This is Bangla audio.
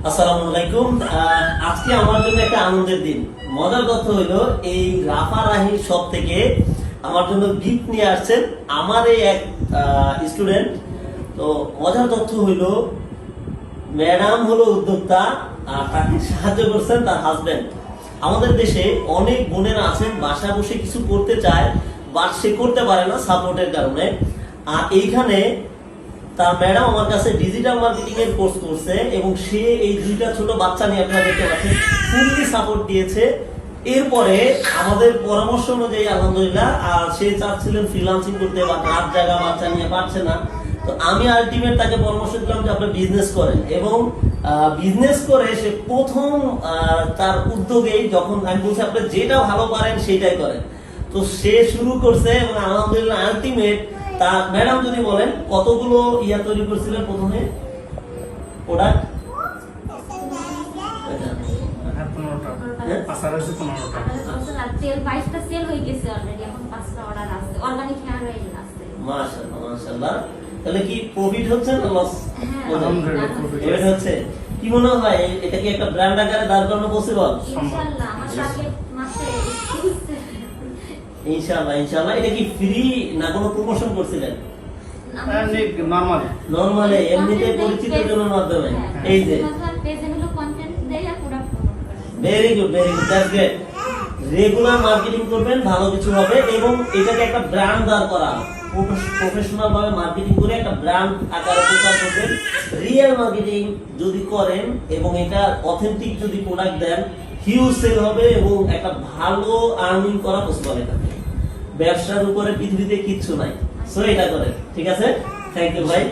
আসসালামু আলাইকুম। আজকে আমার জন্য একটা আনন্দের দিন। মজার কথা হইলো এই রাফা রাহির শপ থেকে আমার জন্য গিফট নিয়ে আসছেন আমার এই এক স্টুডেন্ট। তো মজার তথ্য হইলো ম্যাডাম হলো উদ্যোক্তা আর তাকে সাহায্য করছেন তার হাজবেন্ড। আমাদের দেশে অনেক বোনেরা আছেন বাসায় বসে কিছু করতে চায় বাট সে করতে পারে না সাপোর্টের কারণে। আর এইখানে তার ম্যাডাম আমার কাছে ডিজিটাল মার্কেটিং এর কোর্স করছে এবং সে এই দুইটা ছোট বাচ্চা নিয়ে আপনারা দেখতে পাচ্ছেন ফুললি সাপোর্ট দিয়েছে। এরপরে আমাদের পরামর্শ অনুযায়ী আলহামদুলিল্লাহ আর সে চাচ্ছিলেন ফ্রিল্যান্সিং করতে বা রাত জায়গা বাচ্চা নিয়ে পারছে না। তো আমি আলটিমেট তাকে পরামর্শ দিলাম যে আপনি বিজনেস করেন এবং বিজনেস করে সে প্রথম তার উদ্যোগেই যখন আমি বলছি আপনি যেটা ভালো পারেন সেটাই করেন, তো সে শুরু করছে এবং আলহামদুলিল্লাহ আলটিমেট তা ম্যাডাম যদি বলেন কতগুলো ইয়া তৈরি করছিলেন প্রথমে প্রোডাক্ট? মাশাআল্লাহ মাশাআল্লাহ। তাহলে কি প্রফিট হচ্ছে না লস হচ্ছে? কি মনে হয় এটা কি একটা ব্র্যান্ড আকারে দাঁড় করানো পসিবল? ইনশাআল্লাহ ইনশাআল্লাহ। এটা কি ফ্রি না কোনো প্রমোশন করছিলেন? নরমালি এমনিতে পরিচিতের জন্য মাধ্যমে। এই যে very good that's great. Regular marketing করবেন, ভালো কিছু হবে এবং এটাকে একটা ব্র্যান্ড দাঁড় করা, প্রফেশনাল ভাবে মার্কেটিং করে একটা ব্র্যান্ড আকারে প্রচার করবেন। রিয়েল মার্কেটিং যদি করেন এবং এটা অথেন্টিক যদি প্রোডাক্ট দেন হিউজ সেল হবে এবং একটা ভালো আর্নিং করা পসিবল। এটা ব্যবসার উপরে পৃথিবীতে কিচ্ছু নাই, সো এটা করেন। ঠিক আছে, থ্যাংক ইউ ভাই।